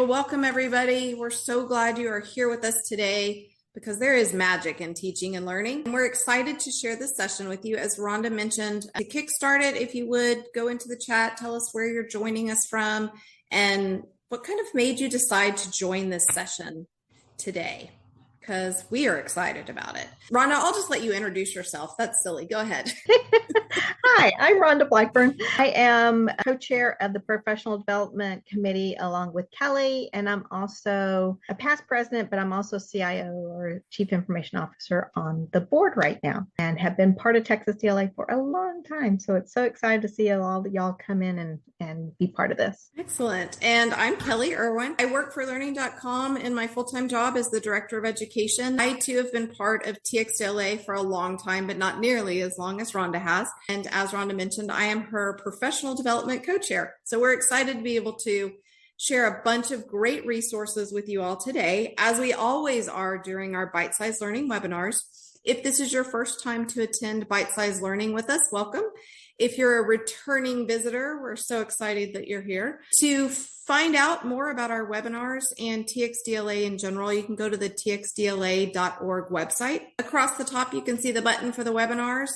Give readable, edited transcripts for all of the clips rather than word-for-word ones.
Well, welcome everybody. We're so glad you are here with us today because there is magic in teaching and learning. And we're excited to share this session with you. As Rhonda mentioned, to kickstart it, if you would go into the chat, tell us where you're joining us from and what kind of made you decide to join this session today, because we are excited about it. Rhonda, I'll just let you introduce yourself. That's silly. Go ahead. Hi, I'm Rhonda Blackburn. I am co-chair of the Professional Development Committee along with Kelly, and I'm also a past president, but I'm also CIO or Chief Information Officer on the board right now and have been part of Texas DLA for a long time. So it's so excited to see all that y'all come in and be part of this. Excellent. And I'm Kelly Irwin. I work for learning.com and my full-time job is the Director of Education. I too have been part of TXDLA for a long time, but not nearly as long as Rhonda has. And as Rhonda mentioned, I am her professional development co-chair. So we're excited to be able to share a bunch of great resources with you all today, as we always are during our bite-sized learning webinars. If this is your first time to attend bite-sized learning with us, welcome. If you're a returning visitor, we're so excited that you're here. To find out more about our webinars and TXDLA in general, you can go to the txdla.org website. Across the top, you can see the button for the webinars,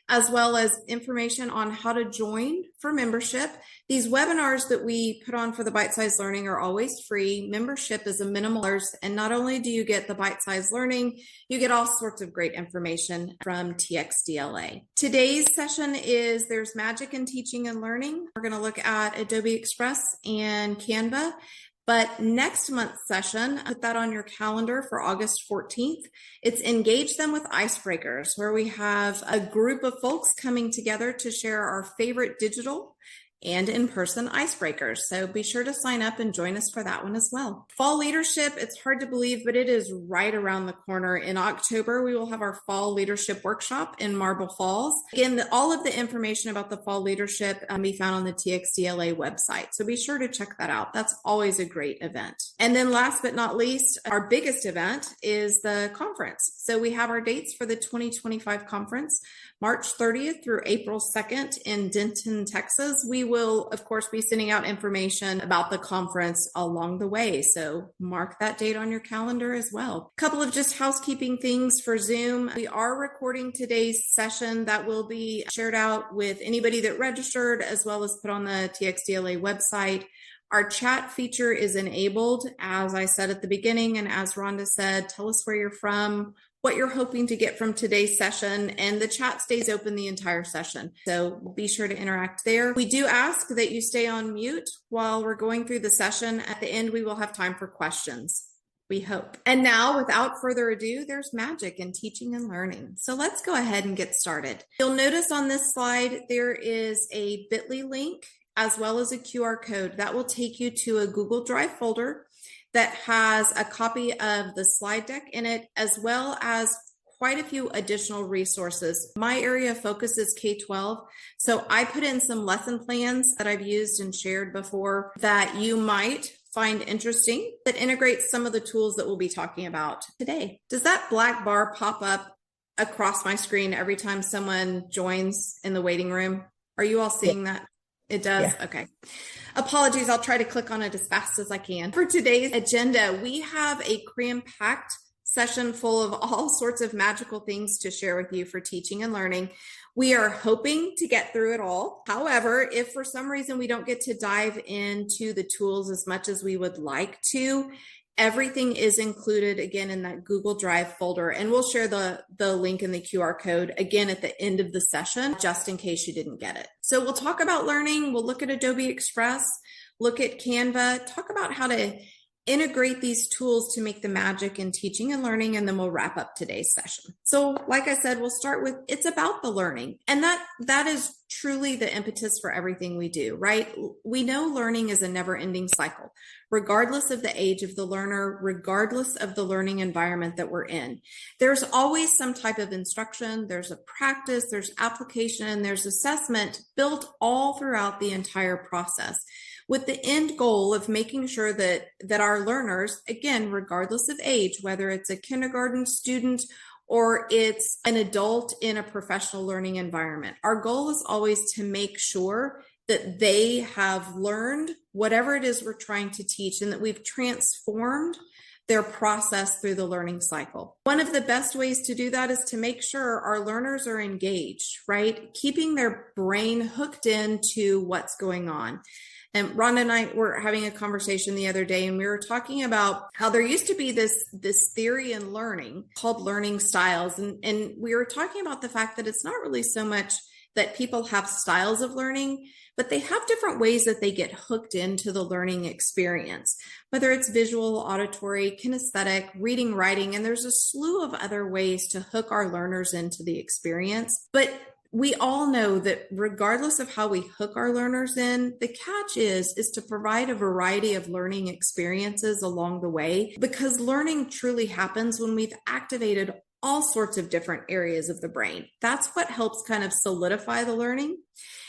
as well as information on how to join for membership. These webinars that we put on for the bite-sized learning are always free. Membership is a minimal, and not only do you get the bite-sized learning, you get all sorts of great information from TXDLA. Today's session is There's Magic in Teaching and Learning. We're going to look at Adobe Express and Canva. But next month's session, put that on your calendar for August 14th. It's Engage Them with Icebreakers, where we have a group of folks coming together to share our favorite digital and in-person icebreakers. So be sure to sign up and join us for that one as well. Fall leadership, it's hard to believe, but it is right around the corner. In October, we will have our fall leadership workshop in Marble Falls. Again, all of the information about the fall leadership can be found on the TXDLA website. So be sure to check that out. That's always a great event. And then last but not least, our biggest event is the conference. So we have our dates for the 2025 conference, March 30th through April 2nd in Denton, Texas. We will, of course, be sending out information about the conference along the way. So mark that date on your calendar as well. A couple of just housekeeping things for Zoom. We are recording today's session that will be shared out with anybody that registered, as well as put on the TXDLA website. Our chat feature is enabled, as I said at the beginning, and as Rhonda said, tell us where you're from, what you're hoping to get from today's session, and the chat stays open the entire session. So be sure to interact there. We do ask that you stay on mute while we're going through the session. At the end, we will have time for questions, we hope. And now, without further ado, there's magic in teaching and learning. So let's go ahead and get started. You'll notice on this slide, there is a bit.ly link as well as a QR code that will take you to a Google Drive folder that has a copy of the slide deck in it, as well as quite a few additional resources. My area of focus is K-12, so I put in some lesson plans that I've used and shared before that you might find interesting, that integrates some of the tools that we'll be talking about today. Does that black bar pop up across my screen every time someone joins in the waiting room? Are you all seeing that? It does? Yeah. Okay. Apologies. I'll try to click on it as fast as I can. For today's agenda, we have a cram-packed session full of all sorts of magical things to share with you for teaching and learning. We are hoping to get through it all. However, if for some reason we don't get to dive into the tools as much as we would like to, everything is included again in that Google Drive folder, and we'll share the link in the QR code again at the end of the session, just in case you didn't get it. So we'll talk about learning, we'll look at Adobe Express, look at Canva, talk about how to integrate these tools to make the magic in teaching and learning, and then we'll wrap up today's session. So like I said, we'll start with, it's about the learning, and that is truly the impetus for everything we do, right? We know learning is a never-ending cycle, regardless of the age of the learner, regardless of the learning environment that we're in. There's always some type of instruction, there's a practice, there's application, there's assessment built all throughout the entire process, with the end goal of making sure that our learners, again, regardless of age, whether it's a kindergarten student or it's an adult in a professional learning environment, our goal is always to make sure that they have learned whatever it is we're trying to teach, and that we've transformed their process through the learning cycle. One of the best ways to do that is to make sure our learners are engaged, right? Keeping their brain hooked into what's going on. And Rhonda and I were having a conversation the other day, and we were talking about how there used to be this theory in learning called learning styles. And we were talking about the fact that it's not really so much that people have styles of learning, but they have different ways that they get hooked into the learning experience, whether it's visual, auditory, kinesthetic, reading, writing, and there's a slew of other ways to hook our learners into the experience. But we all know that regardless of how we hook our learners in, the catch is to provide a variety of learning experiences along the way, because learning truly happens when we've activated all sorts of different areas of the brain. That's what helps kind of solidify the learning.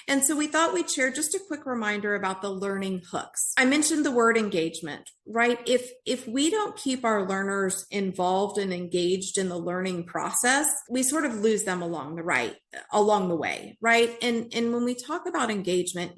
And so we thought we'd share just a quick reminder about the learning hooks. I mentioned the word engagement, right? If we don't keep our learners involved and engaged in the learning process, we sort of lose them along the way, right? And when we talk about engagement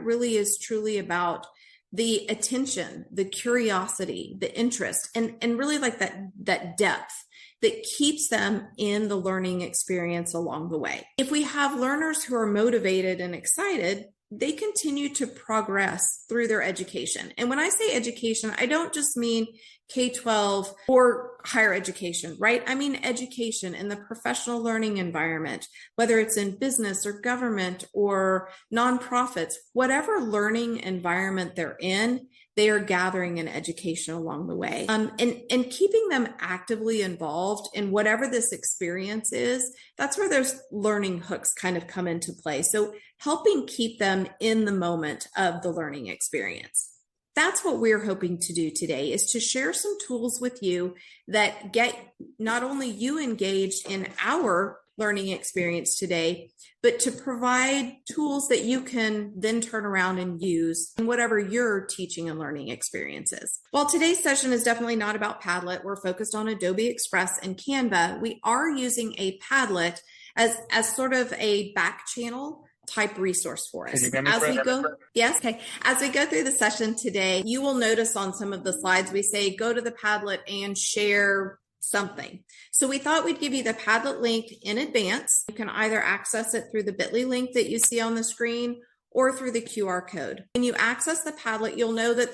really is truly about the attention, the curiosity, the interest, and really like that depth that keeps them in the learning experience along the way. If we have learners who are motivated and excited, they continue to progress through their education. And when I say education, I don't just mean K-12 or higher education, right? I mean education in the professional learning environment, whether it's in business or government or nonprofits, whatever learning environment they're in, they are gathering an education along the way. And keeping them actively involved in whatever this experience is, that's where those learning hooks kind of come into play. So helping keep them in the moment of the learning experience. That's what we're hoping to do today, is to share some tools with you that get not only you engaged in our learning experience today, but to provide tools that you can then turn around and use in whatever your teaching and learning experience is. While today's session is definitely not about Padlet, we're focused on Adobe Express and Canva. We are using a Padlet as sort of a back channel type resource for us. As we go through the session today, you will notice on some of the slides, we say, go to the Padlet and share something. So we thought we'd give you the Padlet link in advance. You can either access it through the bit.ly link that you see on the screen or through the QR code. When you access the Padlet, you'll know that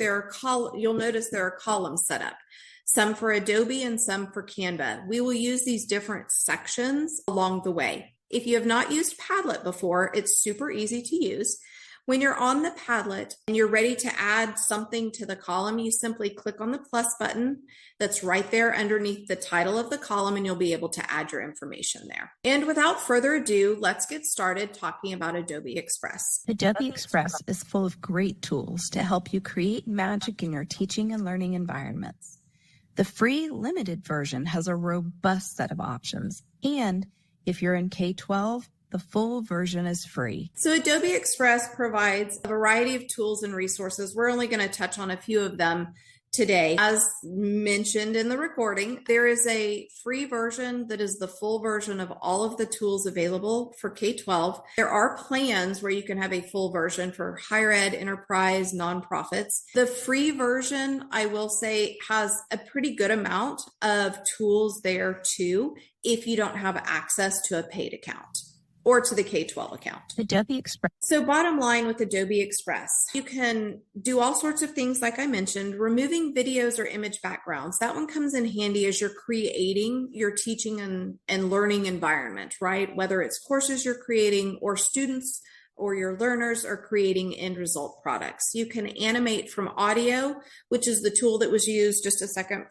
you'll notice there are columns set up, some for Adobe and some for Canva. We will use these different sections along the way. If you have not used Padlet before, it's super easy to use. When you're on the Padlet and you're ready to add something to the column, you simply click on the plus button that's right there underneath the title of the column, and you'll be able to add your information there. And without further ado, let's get started talking about Adobe Express. Adobe Express is full of great tools to help you create magic in your teaching and learning environments. The free limited version has a robust set of options, and if you're in K-12, the full version is free. So Adobe Express provides a variety of tools and resources. We're only going to touch on a few of them today. As mentioned in the recording, there is a free version that is the full version of all of the tools available for K-12. There are plans where you can have a full version for higher ed, enterprise, nonprofits. The free version, I will say, has a pretty good amount of tools there too, if you don't have access to a paid account or to the K-12 account. Adobe Express. So bottom line with Adobe Express, you can do all sorts of things like I mentioned, removing videos or image backgrounds. That one comes in handy as you're creating your teaching and learning environment, right? Whether it's courses you're creating or students or your learners are creating end result products. You can animate from audio, which is the tool that was used just a second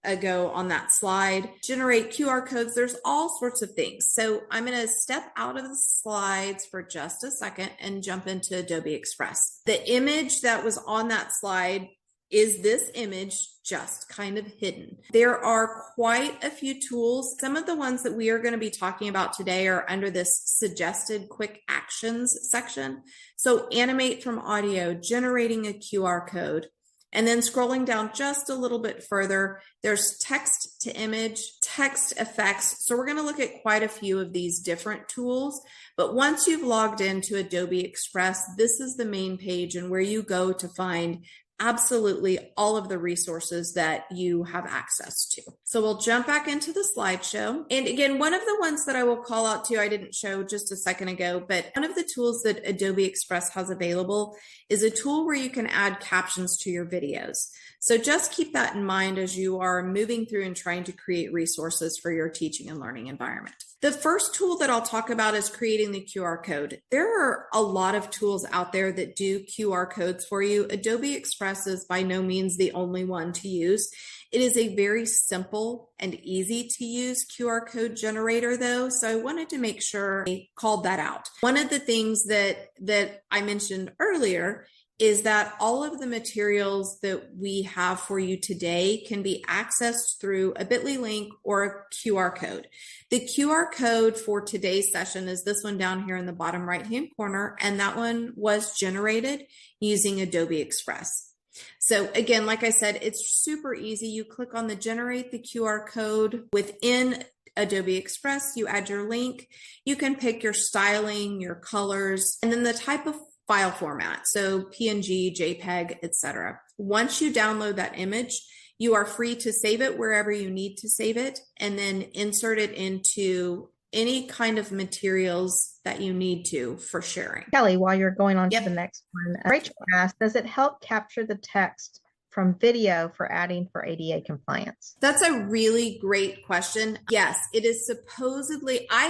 ago on that slide, generate QR codes. There's all sorts of things. So I'm going to step out of the slides for just a second and jump into Adobe Express. The image that was on that slide is this image just kind of hidden. There are quite a few tools. Some of the ones that we are going to be talking about today are under this suggested quick actions section. So animate from audio, generating a QR code, and then scrolling down just a little bit further, there's text to image, text effects. So we're going to look at quite a few of these different tools, but once you've logged into Adobe Express, this is the main page and where you go to find absolutely all of the resources that you have access to. So we'll jump back into the slideshow. And again, one of the ones that I will call out to, I didn't show just a second ago, but one of the tools that Adobe Express has available is a tool where you can add captions to your videos. So just keep that in mind as you are moving through and trying to create resources for your teaching and learning environment. The first tool that I'll talk about is creating the QR code. There are a lot of tools out there that do QR codes for you. Adobe Express is by no means the only one to use. It is a very simple and easy to use QR code generator though, so I wanted to make sure I called that out. One of the things that I mentioned earlier is that all of the materials that we have for you today can be accessed through a bit.ly link or a QR code. The QR code for today's session is this one down here in the bottom right-hand corner, and that one was generated using Adobe Express. So again, like I said, it's super easy. You click on the generate the QR code within Adobe Express, you add your link, you can pick your styling, your colors, and then the type of file format, so PNG, JPEG, etc. Once you download that image, you are free to save it wherever you need to save it and then insert it into any kind of materials that you need to for sharing. Kelly, while you're going on to the next one, Rachel asked, does it help capture the text from video for adding for ADA compliance? That's a really great question. Yes, it is supposedly, I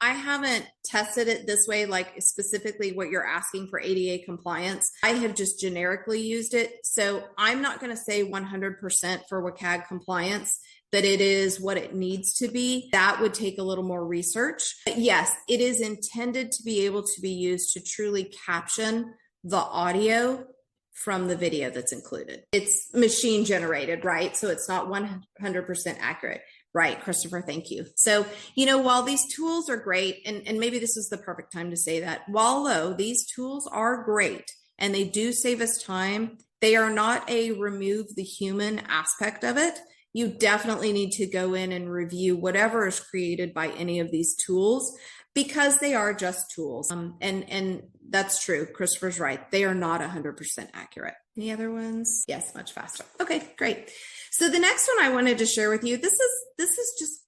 haven't tested it this way, like specifically what you're asking for ADA compliance. I have just generically used it. So I'm not going to say 100% for WCAG compliance that it is what it needs to be. That would take a little more research. But yes, it is intended to be able to be used to truly caption the audio from the video that's included. It's machine generated, right? So it's not 100% accurate. Right, Christopher, thank you. So, while these tools are great, and maybe this is the perfect time to say that, while these tools are great and they do save us time, they are not a remove the human aspect of it. You definitely need to go in and review whatever is created by any of these tools because they are just tools. And that's true. Christopher's right. They are not 100% accurate. Any other ones? Yes, much faster. Okay, great. So the next one I wanted to share with you, this is just,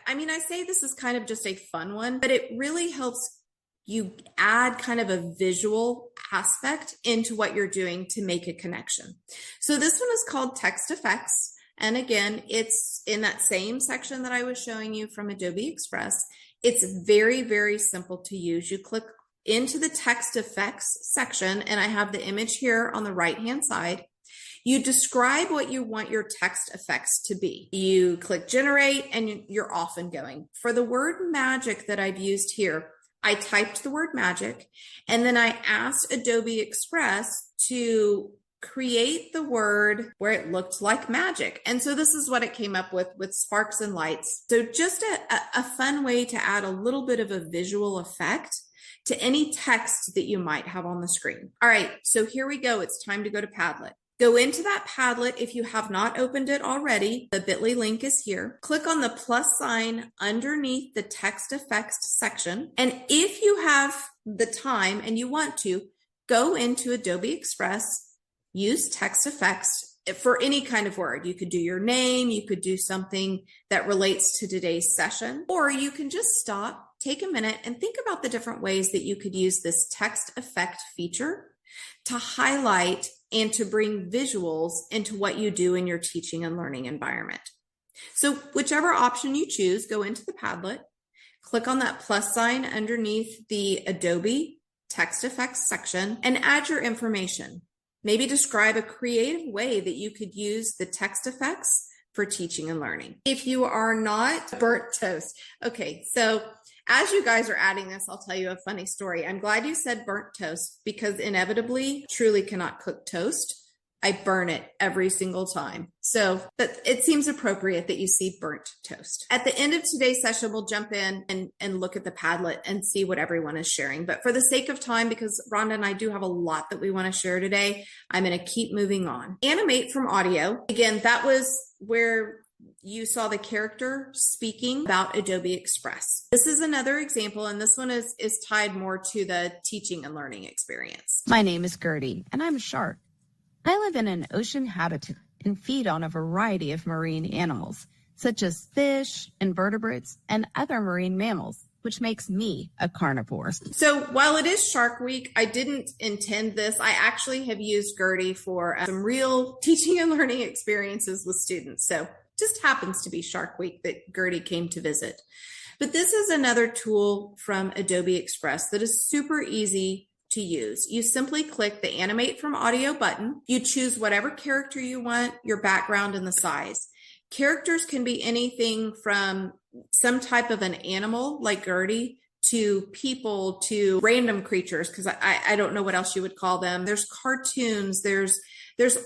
I say this is kind of just a fun one, but it really helps you add kind of a visual aspect into what you're doing to make a connection. So this one is called text effects. And again, it's in that same section that I was showing you from Adobe Express. It's very, very simple to use. You click into the text effects section, and I have the image here on the right-hand side. You describe what you want your text effects to be. You click generate, and you're off and going. For the word magic that I've used here, I typed the word magic, and then I asked Adobe Express to create the word where it looked like magic. And so this is what it came up with sparks and lights. So just a fun way to add a little bit of a visual effect to any text that you might have on the screen. All right, so here we go. It's time to go to Padlet. Go into that Padlet. If you have not opened it already, the bit.ly link is here. Click on the plus sign underneath the text effects section. And if you have the time and you want to, go into Adobe Express, use text effects for any kind of word. You could do your name, you could do something that relates to today's session, or you can just stop, take a minute, and think about the different ways that you could use this text effect feature to highlight and to bring visuals into what you do in your teaching and learning environment. So whichever option you choose, go into the Padlet, click on that plus sign underneath the Adobe text effects section, and add your information. Maybe describe a creative way that you could use the text effects for teaching and learning. If you are not burnt toast. Okay, so as you guys are adding this, I'll tell you a funny story. I'm glad you said burnt toast because inevitably, truly cannot cook toast. I burn it every single time. So, but it seems appropriate that you see burnt toast. At the end of today's session, we'll jump in and look at the Padlet and see what everyone is sharing. But for the sake of time, because Rhonda and I do have a lot that we want to share today, I'm going to keep moving on. Animate from audio. Again, that was where you saw the character speaking about Adobe Express. This is another example, and this one is tied more to the teaching and learning experience. My name is Gertie, and I'm a shark. I live in an ocean habitat and feed on a variety of marine animals, such as fish, invertebrates, and other marine mammals, which makes me a carnivore. So while it is Shark Week, I didn't intend this. I actually have used Gertie for some real teaching and learning experiences with students. So just happens to be Shark Week that Gertie came to visit. But this is another tool from Adobe Express that is super easy to use. You simply click the Animate from Audio button. You choose whatever character you want, your background, and the size. Characters can be anything from some type of an animal like Gertie to people to random creatures, because I don't know what else you would call them. There's cartoons, there's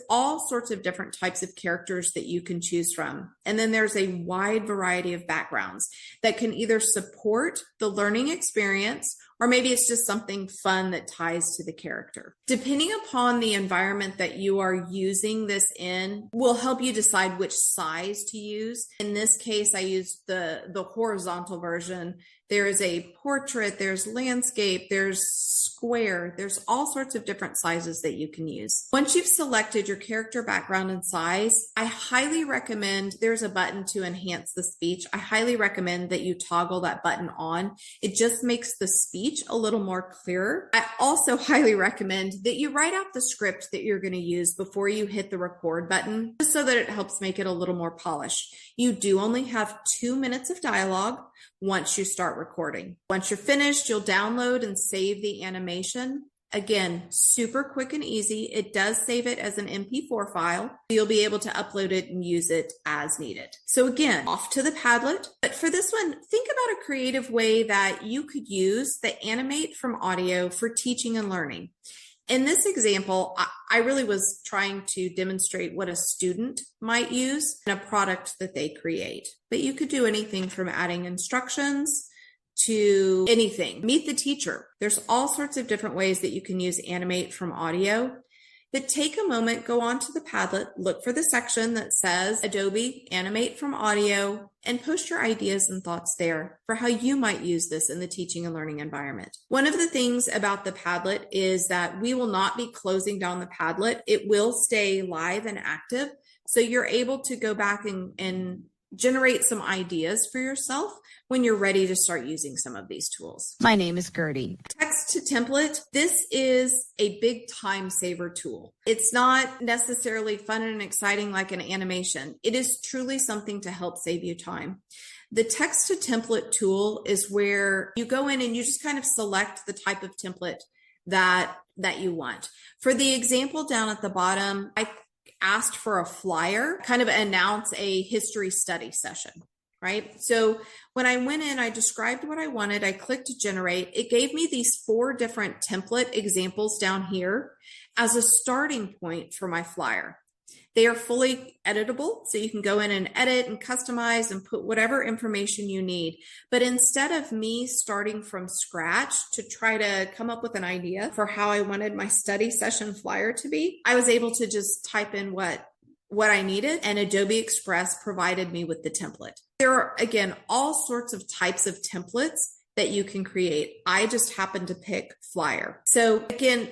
all sorts of different types of characters that you can choose from. And then there's a wide variety of backgrounds that can either support the learning experience, or maybe it's just something fun that ties to the character. Depending upon the environment that you are using this in, will help you decide which size to use. In this case, I used the horizontal version. There is a portrait, there's landscape, there's square, there's all sorts of different sizes that you can use. Once you've selected your character background and size, I highly recommend, there's a button to enhance the speech. I highly recommend that you toggle that button on. It just makes the speech a little more clearer. I also highly recommend that you write out the script that you're going to use before you hit the record button, just so that it helps make it a little more polished. You do only have 2 minutes of dialogue once you start recording. Once you're finished, you'll download and save the animation. Again, super quick and easy. It does save it as an MP4 file. You'll be able to upload it and use it as needed. So again, off to the Padlet. But for this one, think about a creative way that you could use the Animate from Audio for teaching and learning. In this example, I really was trying to demonstrate what a student might use in a product that they create. But you could do anything from adding instructions to anything. Meet the teacher. There's all sorts of different ways that you can use Animate from Audio. But take a moment, go onto the Padlet, look for the section that says Adobe Animate from Audio, and post your ideas and thoughts there for how you might use this in the teaching and learning environment. One of the things about the Padlet is that we will not be closing down the Padlet. It will stay live and active. So you're able to go back and generate some ideas for yourself when you're ready to start using some of these tools. My name is Gertie. Text to template. This is a big time saver tool. It's not necessarily fun and exciting like an animation. It is truly something to help save you time. The text to template tool is where you go in and you just kind of select the type of template that you want. For the example down at the bottom, I asked for a flyer, kind of announce a history study session, right? So when I went in, I described what I wanted. I clicked generate. It gave me these 4 different template examples down here as a starting point for my flyer. They are fully editable, so you can go in and edit and customize and put whatever information you need. But instead of me starting from scratch to try to come up with an idea for how I wanted my study session flyer to be, I was able to just type in what I needed, and Adobe Express provided me with the template. There are, again, all sorts of types of templates that you can create. I just happened to pick flyer. So again,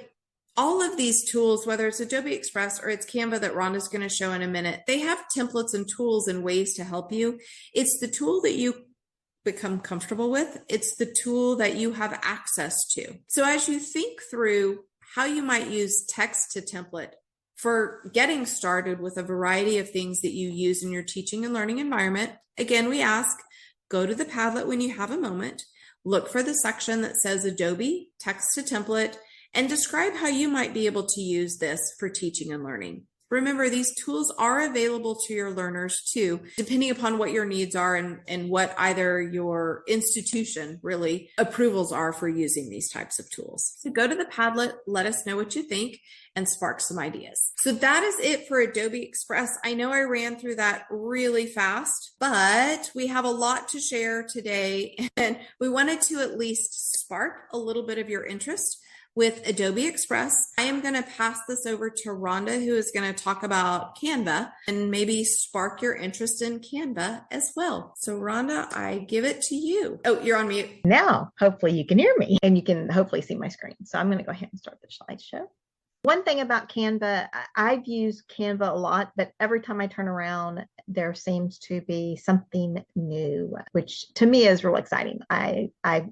all of these tools, whether it's Adobe Express or it's Canva that Rhonda's going to show in a minute, they have templates and tools and ways to help you. It's the tool that you become comfortable with. It's the tool that you have access to. So as you think through how you might use text to template for getting started with a variety of things that you use in your teaching and learning environment, again, we ask, go to the Padlet when you have a moment, look for the section that says Adobe Text to Template, and describe how you might be able to use this for teaching and learning. Remember, these tools are available to your learners too, depending upon what your needs are and what either your institution really approvals are for using these types of tools. So go to the Padlet, let us know what you think, and spark some ideas. So that is it for Adobe Express. I know I ran through that really fast, but we have a lot to share today, and we wanted to at least spark a little bit of your interest. with Adobe Express. I am going to pass this over to Rhonda, who is going to talk about Canva and maybe spark your interest in Canva as well. So Rhonda, I give it to you. Oh, you're on mute. Now, hopefully you can hear me and you can hopefully see my screen. So I'm going to go ahead and start the slideshow. One thing about Canva, I've used Canva a lot, but every time I turn around, there seems to be something new, which to me is real exciting. I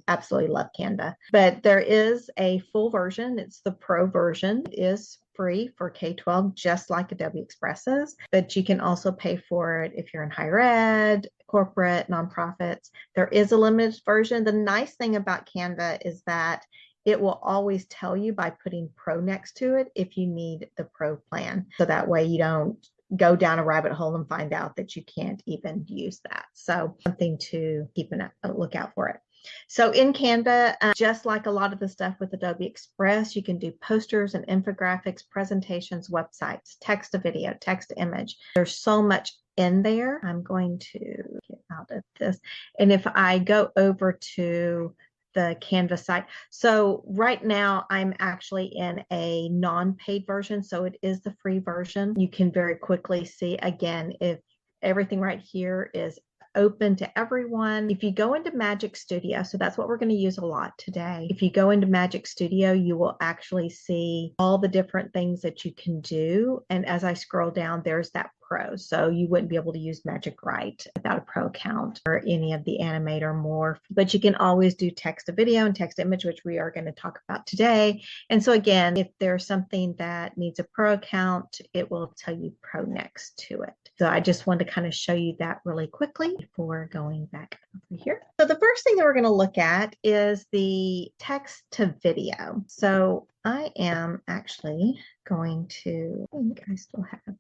absolutely love Canva, but there is a full version. It's the pro version. It is free for K-12, just like Adobe Express is, but you can also pay for it if you're in higher ed, corporate, nonprofits. There is a limited version. The nice thing about Canva is that it will always tell you by putting pro next to it if you need the pro plan. So that way you don't go down a rabbit hole and find out that you can't even use that. So something to keep a lookout for it. So in Canva, just like a lot of the stuff with Adobe Express, you can do posters and infographics, presentations, websites, text to video, text to image. There's so much in there. I'm going to get out of this. And if I go over to the Canva site. So right now I'm actually in a non-paid version. So it is the free version. You can very quickly see, again, if everything right here is open to everyone. If you go into Magic Studio, so that's what we're going to use a lot today. If you go into Magic Studio, you will actually see all the different things that you can do. And as I scroll down, there's that pro. So you wouldn't be able to use Magic Write without a pro account or any of the animate or morph, but you can always do text to video and text to image, which we are going to talk about today. And so again, if there's something that needs a pro account, it will tell you pro next to it. So I just wanted to kind of show you that really quickly before going back over here. So the first thing that we're going to look at is the text to video. So I am actually going to, I think I still have,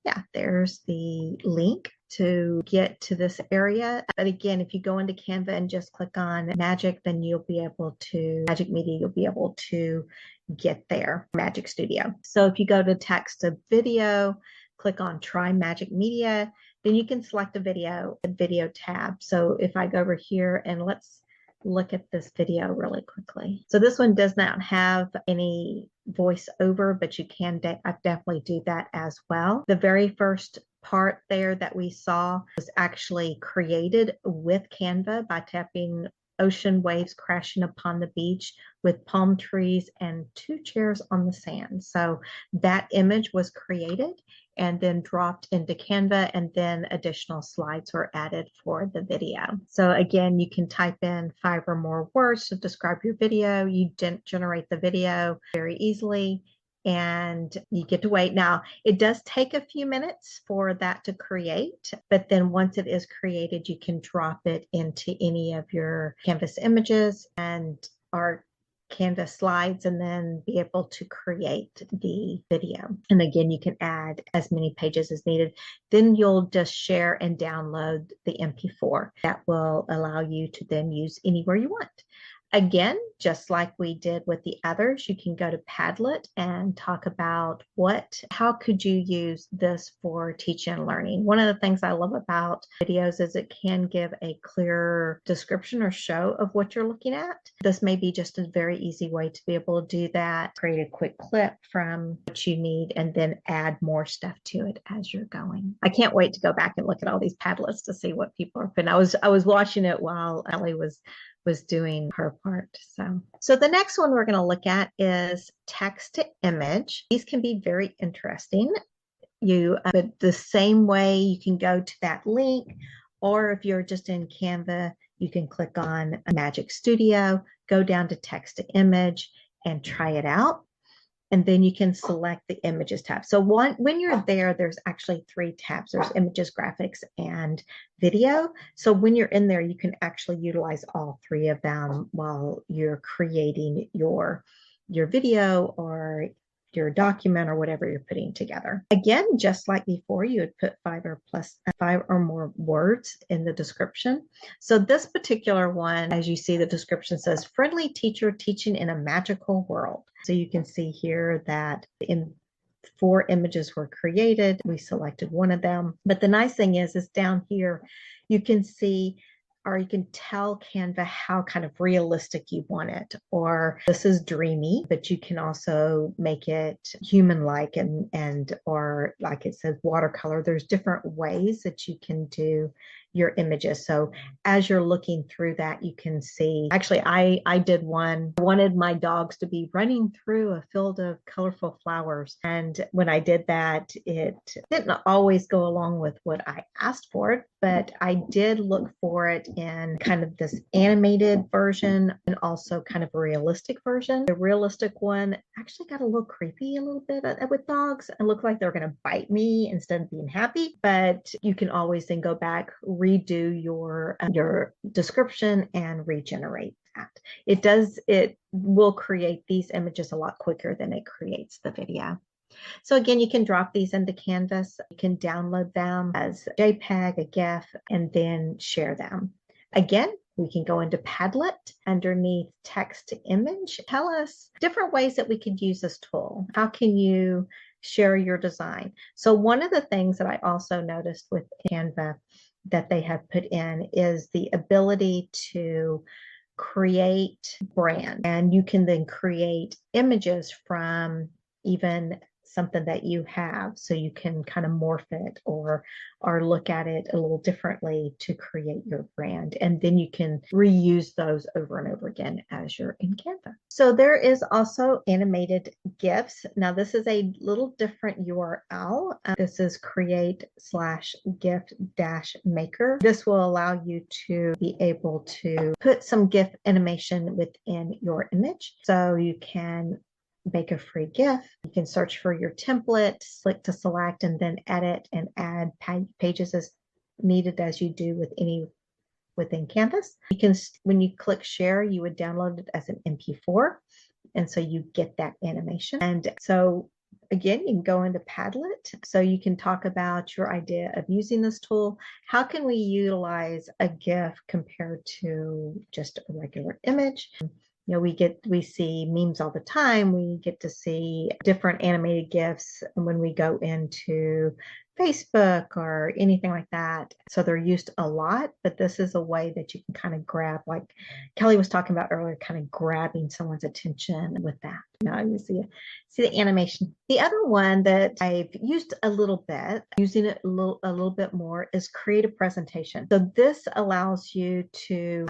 yeah, there's the link to get to this area. But again, if you go into Canva and just click on Magic, then you'll be able to, Magic Media, you'll be able to get there, Magic Studio. So if you go to text to video, click on Try Magic Media, then you can select a video tab. So if I go over here and let's look at this video really quickly. So this one does not have any voiceover, but you can definitely do that as well. The very first part there that we saw was actually created with Canva by tapping ocean waves crashing upon the beach with palm trees and 2 chairs on the sand. So that image was created and then dropped into Canva, and then additional slides were added for the video. So again, you can type in 5 or more words to describe your video. You generate the video very easily, and you get to wait. Now, it does take a few minutes for that to create, but then once it is created, you can drop it into any of your Canvas images and our Canvas slides and then be able to create the video. And again, you can add as many pages as needed. Then you'll just share and download the MP4. That will allow you to then use anywhere you want. Again, just like we did with the others, you can go to Padlet and talk about how could you use this for teaching and learning. One of the things I love about videos is it can give a clearer description or show of what you're looking at. This may be just a very easy way to be able to do that, create a quick clip from what you need, and then add more stuff to it as you're going. I can't wait to go back and look at all these Padlets to see what people are putting. I was watching it while Ellie was doing her part. So the next one we're going to look at is text to image. These can be very interesting. But the same way you can go to that link, or if you're just in Canva, you can click on Magic Studio, go down to text to image and try it out. And then you can select the images tab. So when you're there, there's actually 3 tabs. There's images, graphics, and video. So when you're in there, you can actually utilize all 3 of them while you're creating your video or your document or whatever you're putting together. Again, just like before, you would put 5 or more words in the description. So this particular one, as you see, the description says, friendly teacher teaching in a magical world. So you can see here that 4 images were created. We selected one of them. But the nice thing is down here, you can see or you can tell Canva how kind of realistic you want it, or this is dreamy, but you can also make it human-like and or like it says watercolor. There's different ways that you can do your images. So as you're looking through that, you can see, actually, I did one, I wanted my dogs to be running through a field of colorful flowers. And when I did that, it didn't always go along with what I asked for it, but I did look for it in kind of this animated version and also kind of a realistic version. The realistic one actually got a little creepy a little bit with dogs. It looked like they're going to bite me instead of being happy, but you can always then go back, redo your description and regenerate that. It will create these images a lot quicker than it creates the video. So again, you can drop these into Canvas. You can download them as JPEG, a GIF, and then share them. Again, we can go into Padlet underneath text to image. Tell us different ways that we could use this tool. How can you share your design? So one of the things that I also noticed with Canva that they have put in is the ability to create brand, and you can then create images from even something that you have, so you can kind of morph it or look at it a little differently to create your brand, and then you can reuse those over and over again as you're in Canva. So there is also animated GIFs. Now this is a little different URL. This is create/GIF-maker. This will allow you to be able to put some GIF animation within your image, so you can make a free GIF. You can search for your template, click to select, and then edit and add pages as needed, as you do within Canvas. You can, when you click share, you would download it as an MP4, and so you get that animation. And so again, you can go into Padlet. So you can talk about your idea of using this tool. How can we utilize a GIF compared to just a regular image? You know, we see memes all the time. We get to see different animated GIFs when we go into Facebook or anything like that. So they're used a lot, but this is a way that you can kind of grab, like Kelly was talking about earlier, kind of grabbing someone's attention with that. Now you see the animation. The other one that I've used a little bit, using it a little bit more, is create a presentation. So this allows you to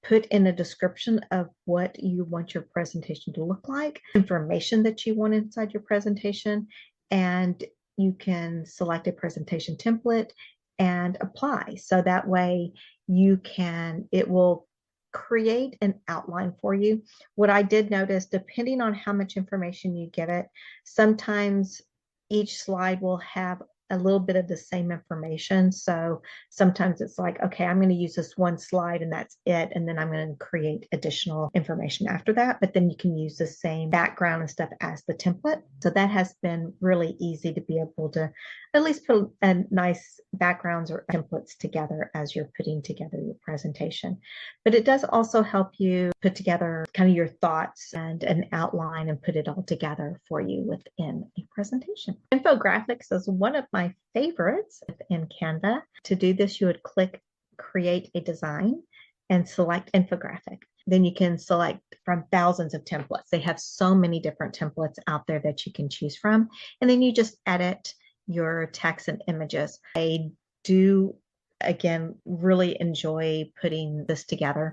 put in a description of what you want your presentation to look like, information that you want inside your presentation, and you can select a presentation template and apply. So that way it will create an outline for you. What I did notice, depending on how much information you give it, sometimes each slide will have a little bit of the same information. So sometimes it's like, okay, I'm going to use this one slide and that's it. And then I'm going to create additional information after that. But then you can use the same background and stuff as the template. So that has been really easy to be able to at least put nice backgrounds or templates together as you're putting together your presentation. But it does also help you put together kind of your thoughts and an outline and put it all together for you within a presentation. Infographics is one of my favorites in Canva. To do this, you would click create a design and select infographic. Then you can select from thousands of templates. They have so many different templates out there that you can choose from. And then you just edit your text and images. I do, again, really enjoy putting this together.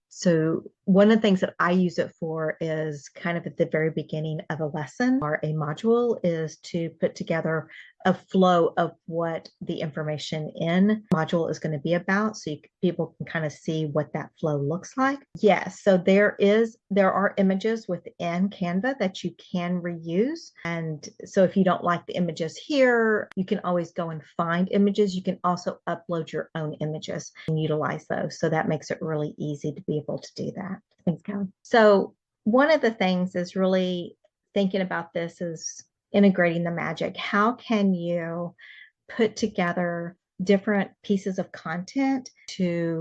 So one of the things that I use it for is kind of at the very beginning of a lesson or a module is to put together a flow of what the information in module is going to be about, so people can kind of see what that flow looks like. Yes, so there are images within Canva that you can reuse. And so if you don't like the images here, you can always go and find images. You can also upload your own images and utilize those. So that makes it really easy to be able to do that. Thanks, Kelly. So one of the things is really thinking about this is integrating the magic. How can you put together different pieces of content to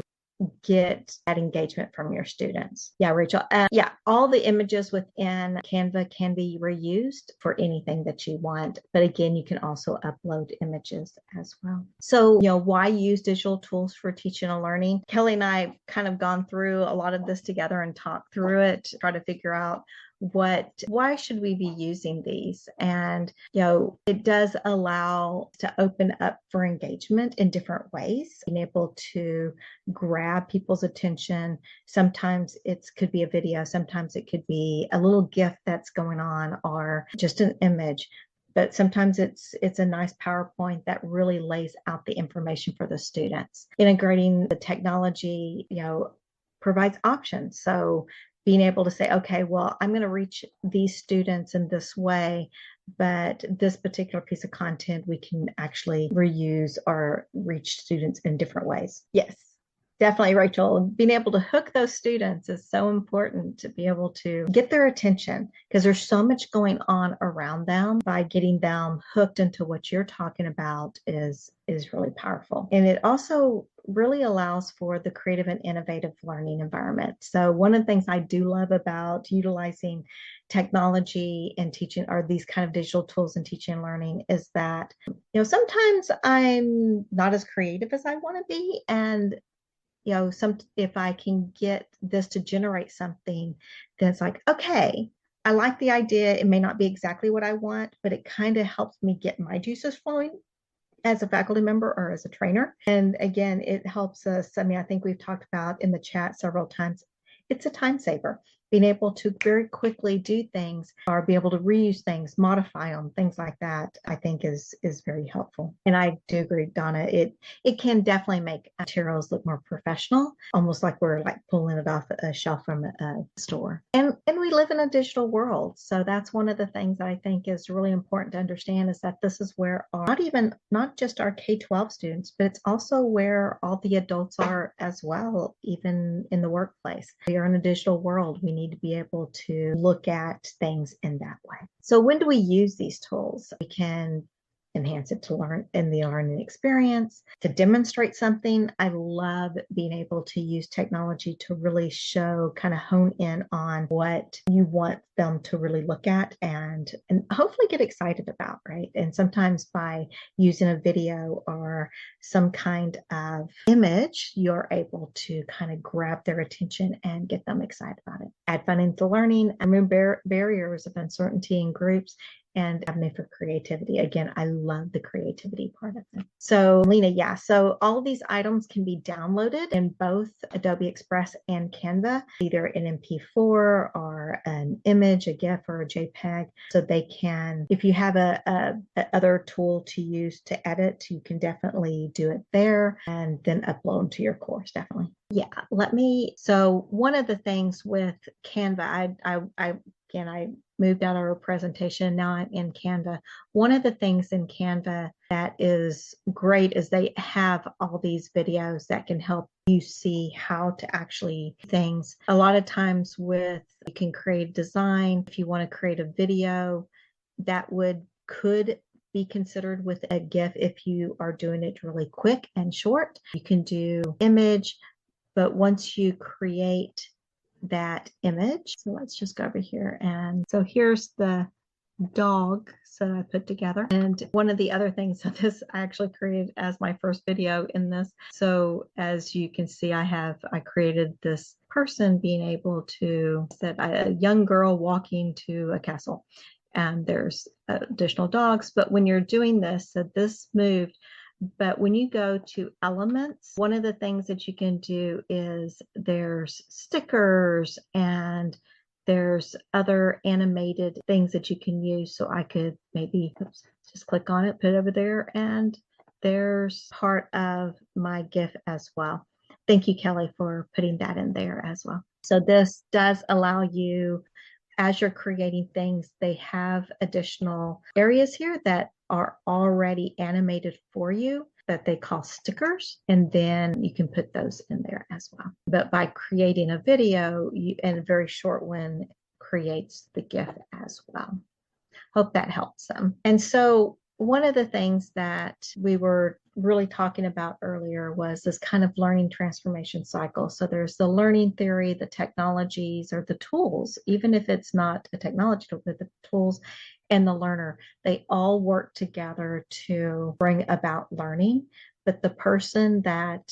get that engagement from your students. Yeah, Rachel. Yeah, all the images within Canva can be reused for anything that you want. But again, you can also upload images as well. So, why use digital tools for teaching and learning? Kelly and I have kind of gone through a lot of this together and talked through it, try to figure out why should we be using these? And it does allow to open up for engagement in different ways, being able to grab people's attention. Sometimes it could be a video, sometimes it could be a little GIF that's going on, or just an image. But sometimes it's a nice PowerPoint that really lays out the information for the students. Integrating the technology, provides options. So being able to say, okay, well, I'm going to reach these students in this way, but this particular piece of content we can actually reuse or reach students in different ways. Yes, definitely, Rachel. Being able to hook those students is so important, to be able to get their attention, because there's so much going on around them. By getting them hooked into what you're talking about is really powerful. And it also really allows for the creative and innovative learning environment. So one of the things I do love about utilizing technology and teaching, or these kind of digital tools in teaching and learning, is that, sometimes I'm not as creative as I want to be. And if I can get this to generate something, then it's like, okay, I like the idea. It may not be exactly what I want, but it kind of helps me get my juices flowing as a faculty member or as a trainer. And again, it helps us. I mean, I think we've talked about in the chat several times, it's a time saver. Being able to very quickly do things, or be able to reuse things, modify them, things like that, I think is very helpful. And I do agree, Donna, it can definitely make materials look more professional, almost like we're like pulling it off a shelf from a store. And we live in a digital world. So that's one of the things that I think is really important to understand, is that this is where not just our K-12 students, but it's also where all the adults are as well, even in the workplace. We are in a digital world. We need to be able to look at things in that way. So when do we use these tools? We can enhance it to learn in the learning experience, to demonstrate something. I love being able to use technology to really show, kind of hone in on what you want them to really look at and hopefully get excited about, right? And sometimes by using a video or some kind of image, you're able to kind of grab their attention and get them excited about it. Add fun into learning and remove barriers of uncertainty in groups, and avenue for creativity. Again, I love the creativity part of it. So Lena, yeah, so all of these items can be downloaded in both Adobe Express and Canva, either an MP4 or an image, a GIF, or a JPEG. So they can, if you have a other tool to use to edit, you can definitely do it there and then upload them to your course, definitely. Yeah, so one of the things with Canva, I moved out of our presentation. Now I'm in Canva. One of the things in Canva that is great is they have all these videos that can help you see how to actually things. A lot of times you can create design. If you want to create a video, that could be considered with a GIF if you are doing it really quick and short. You can do image, but once you create that image, so let's just go over here. And so here's the dog that I put together. And one of the other things that I actually created as my first video in this. So as you can see, I created this person being able to set a young girl walking to a castle. And there's additional dogs. But when you're doing this, so this moved. But when you go to elements, one of the things that you can do is there's stickers and there's other animated things that you can use. So I could maybe just click on it, put it over there, and there's part of my GIF as well. Thank you, Kelly, for putting that in there as well. So this does allow you, as you're creating things, they have additional areas here that are already animated for you that they call stickers, and then you can put those in there as well. But by creating a video, and a very short one creates the GIF as well. Hope that helps them. And so one of the things that we were really talking about earlier was this kind of learning transformation cycle. So there's the learning theory, the technologies, or the tools, even if it's not a technology tool, but the tools and the learner, they all work together to bring about learning. But the person that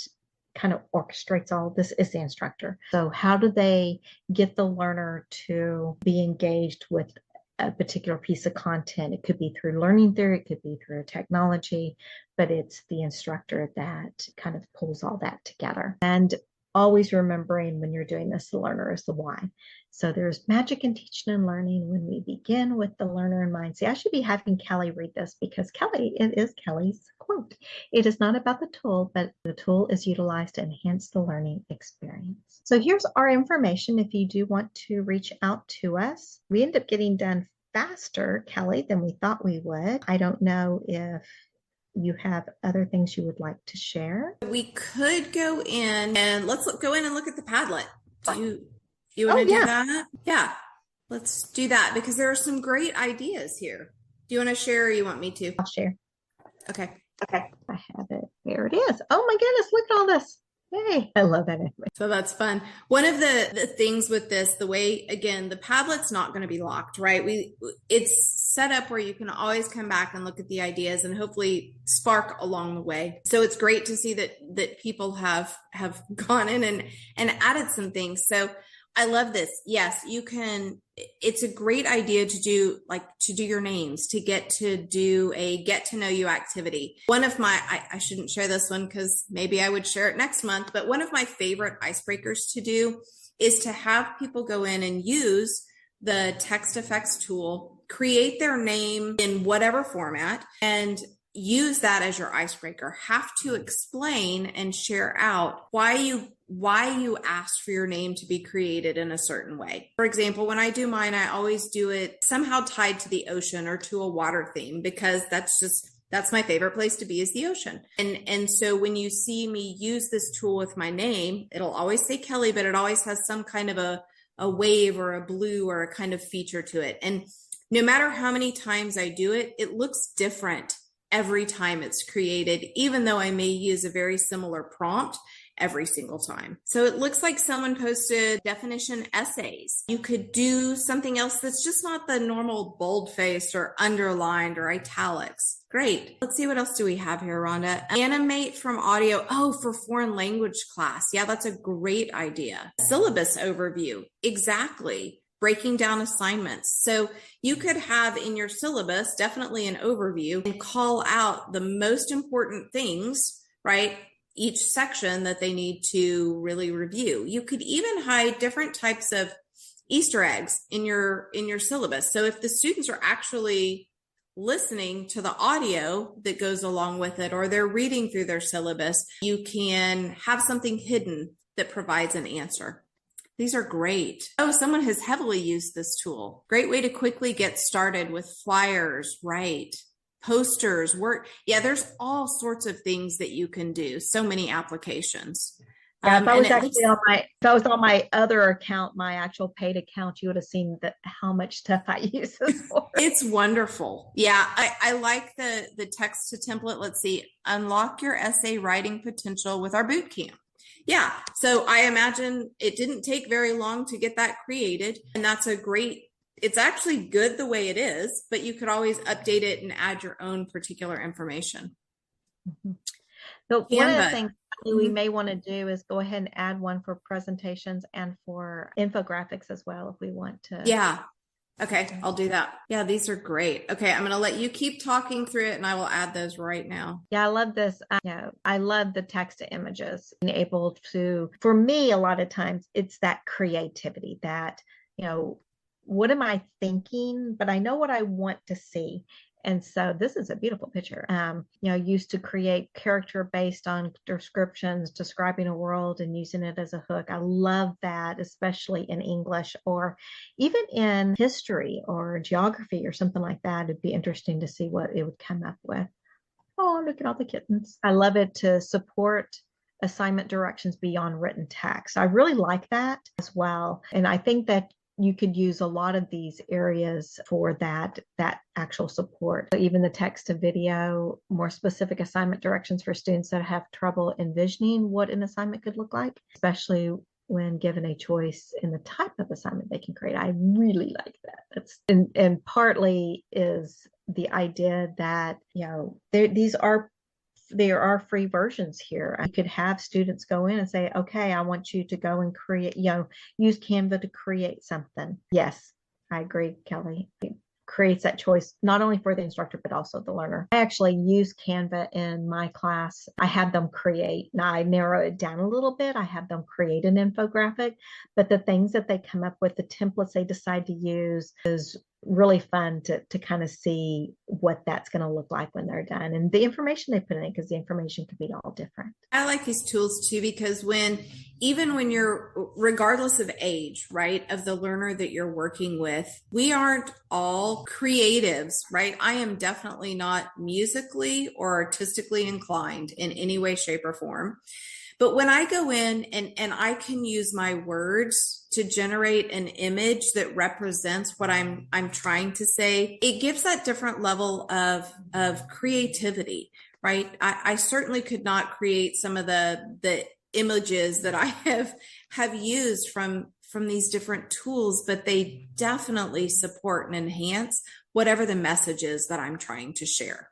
kind of orchestrates all of this is the instructor. So how do they get the learner to be engaged with a particular piece of content? It could be through learning theory, it could be through technology, but it's the instructor that kind of pulls all that together. And always remembering when you're doing this, the learner is the why. So there's magic in teaching and learning when we begin with the learner in mind. See, I should be having Kelly read this because Kelly, it is Kelly's quote. It is not about the tool, but the tool is utilized to enhance the learning experience. So here's our information if you do want to reach out to us. We end up getting done faster, Kelly, than we thought we would. I don't know if you have other things you would like to share. We could go in and let's go in and look at the Padlet. Do you want to do that? Yeah, let's do that because there are some great ideas here. Do you want to share or you want me to? I'll share. Okay. I have it. Here it is. Oh my goodness, look at all this. Yay. I love that. So that's fun. One of the things with this, the way, again, the Padlet's not going to be locked, right? It's set up where you can always come back and look at the ideas and hopefully spark along the way. So it's great to see that people have gone in and added some things. So I love this. Yes, you can. It's a great idea to do your names, to get to do a get to know you activity. One of my, I shouldn't share this one because maybe I would share it next month, but one of my favorite icebreakers to do is to have people go in and use the text effects tool, create their name in whatever format, and use that as your icebreaker. Have to explain and share out why you asked for your name to be created in a certain way. For example, when I do mine, I always do it somehow tied to the ocean or to a water theme because that's my favorite place to be is the ocean. And so when you see me use this tool with my name, it'll always say Kelly, but it always has some kind of a wave or a blue or a kind of feature to it. And no matter how many times I do it, it looks different every time it's created, even though I may use a very similar prompt every single time. So it looks like someone posted definition essays. You could do something else that's just not the normal boldface or underlined or italics. Great. Let's see, what else do we have here, Rhonda? Animate from audio. Oh, for foreign language class. Yeah, that's a great idea. Syllabus overview. Exactly. Breaking down assignments. So you could have in your syllabus, definitely an overview, and call out the most important things, right? Each section that they need to really review. You could even hide different types of Easter eggs in your syllabus. So if the students are actually listening to the audio that goes along with it, or they're reading through their syllabus, you can have something hidden that provides an answer. These are great. Oh, someone has heavily used this tool. Great way to quickly get started with flyers, right? Posters, work. Yeah, there's all sorts of things that you can do. So many applications. If I was on my other account, my actual paid account, you would have seen how much stuff I use this for. It's wonderful. Yeah, I like the text to template. Let's see, unlock your essay writing potential with our boot camp. Yeah, so I imagine it didn't take very long to get that created, and that's it's actually good the way it is, but you could always update it and add your own particular information. Mm-hmm. So one of the things we may want to do is go ahead and add one for presentations and for infographics as well if we want to. Yeah. Okay, I'll do that. Yeah, these are great. Okay, I'm going to let you keep talking through it and I will add those right now. Yeah, I love this. I love the text to images. Being able to, for me, a lot of times it's that creativity that, what am I thinking? But I know what I want to see. And so this is a beautiful picture, used to create character based on descriptions, describing a world and using it as a hook. I love that, especially in English or even in history or geography or something like that. It'd be interesting to see what it would come up with. Oh, look at all the kittens. I love it to support assignment directions beyond written text. I really like that as well. And I think that you could use a lot of these areas for that actual support. So even the text to video, more specific assignment directions for students that have trouble envisioning what an assignment could look like, especially when given a choice in the type of assignment they can create. I really like that. And partly is the idea that, there are free versions here. I could have students go in and say, okay, I want you to go and create, use Canva to create something. Yes, I agree, Kelly. It creates that choice, not only for the instructor, but also the learner. I actually use Canva in my class. I have them create. Now I narrow it down a little bit. I have them create an infographic, but the things that they come up with, the templates they decide to use, is really fun to kind of see what that's going to look like when they're done, and the information they put in it, because the information could be all different. I like these tools too, because even when you're, regardless of age, right, of the learner that you're working with, we aren't all creatives, right? I am definitely not musically or artistically inclined in any way, shape, or form. But when I go in and I can use my words to generate an image that represents what I'm trying to say, it gives that different level of creativity, right? I certainly could not create some of the images that I have used from these different tools, but they definitely support and enhance whatever the message is that I'm trying to share.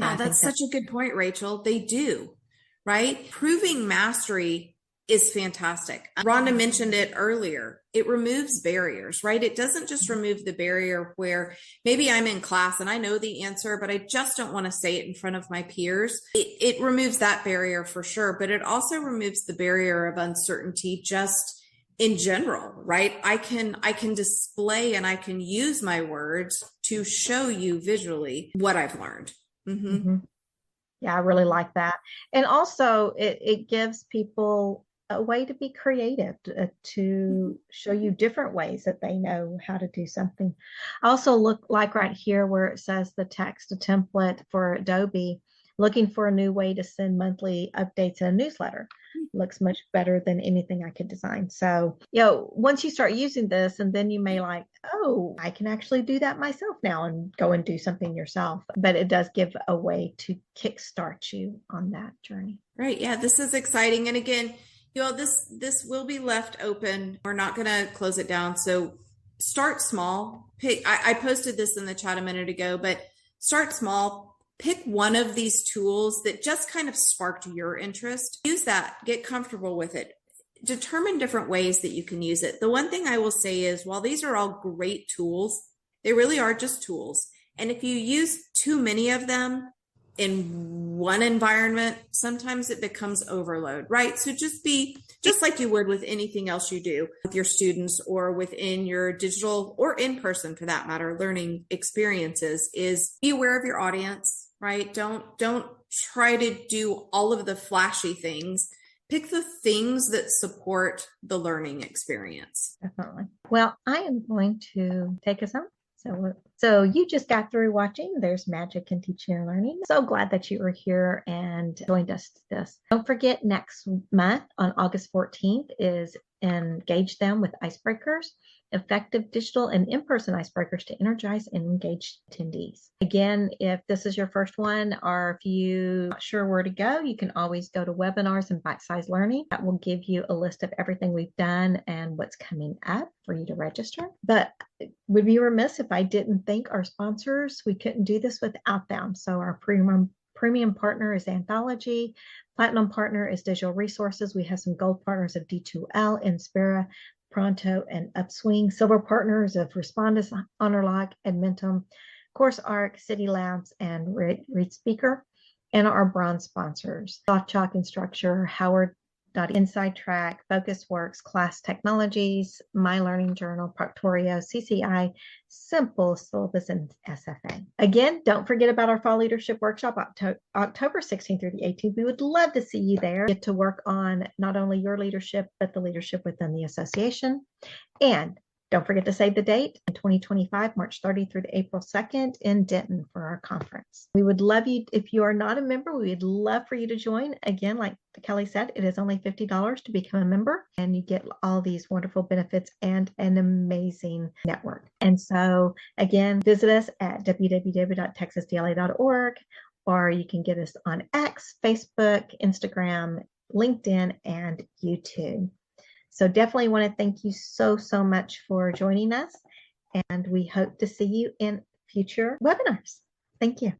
Oh, that's such a good point, Rachel. They do, right? Proving mastery is fantastic. Rhonda mentioned it earlier. It removes barriers, right? It doesn't just remove the barrier where maybe I'm in class and I know the answer, but I just don't want to say it in front of my peers. It removes that barrier for sure, but it also removes the barrier of uncertainty just in general, right? I can display and I can use my words to show you visually what I've learned. Mm-hmm. Mm-hmm. Yeah, I really like that. And also it gives people a way to be creative, to show you different ways that they know how to do something. I also look like right here where it says the text, a template for Adobe, looking for a new way to send monthly updates in a newsletter. Looks much better than anything I could design. So, once you start using this, and then you may like, oh, I can actually do that myself now, and go and do something yourself. But it does give a way to kickstart you on that journey. Right. Yeah, this is exciting. And again, this will be left open. We're not going to close it down. So start small. I posted this in the chat a minute ago, but start small. Pick one of these tools that just kind of sparked your interest. Use that. Get comfortable with it. Determine different ways that you can use it. The one thing I will say is, while these are all great tools, they really are just tools. And if you use too many of them in one environment, sometimes it becomes overload, right? So just like you would with anything else you do with your students or within your digital or in person, for that matter, learning experiences, is be aware of your audience, right? Don't try to do all of the flashy things. Pick the things that support the learning experience. Definitely. Well, I am going to take us home. So you just got through watching There's Magic in Teaching and Learning. So glad that you were here and joined us to this. Don't forget, next month on August 14th is Engage Them with Icebreakers, effective digital and in-person icebreakers to energize and engage attendees. Again, if this is your first one, or if you're not sure where to go, you can always go to webinars and bite-sized learning. That will give you a list of everything we've done and what's coming up for you to register. But it would be remiss if I didn't thank our sponsors. We couldn't do this without them. So our premium partner is Anthology. Platinum partner is Digital Resources. We have some gold partners of D2L, Inspira, Pronto, and Upswing. Silver partners of Respondus, HonorLock, Edmentum, CourseArc, City Labs, and Read Speaker. And our bronze sponsors, SoftChalk Instructure, Howard Inside Track, FocusWorks, Class Technologies, My Learning Journal, Proctorio, CCI, Simple Syllabus, and SFA. Again, don't forget about our Fall Leadership Workshop, October 16th through the 18th. We would love to see you there. Get to work on not only your leadership, but the leadership within the association. And Don't forget to save the date in 2025, March 30th through to April 2nd in Denton for our conference. We would love you, if you are not a member, we would love for you to join. Again, like Kelly said, it is only $50 to become a member, and you get all these wonderful benefits and an amazing network. And so again, visit us at www.texasdla.org, or you can get us on X, Facebook, Instagram, LinkedIn, and YouTube. So definitely want to thank you so much for joining us, and we hope to see you in future webinars. Thank you.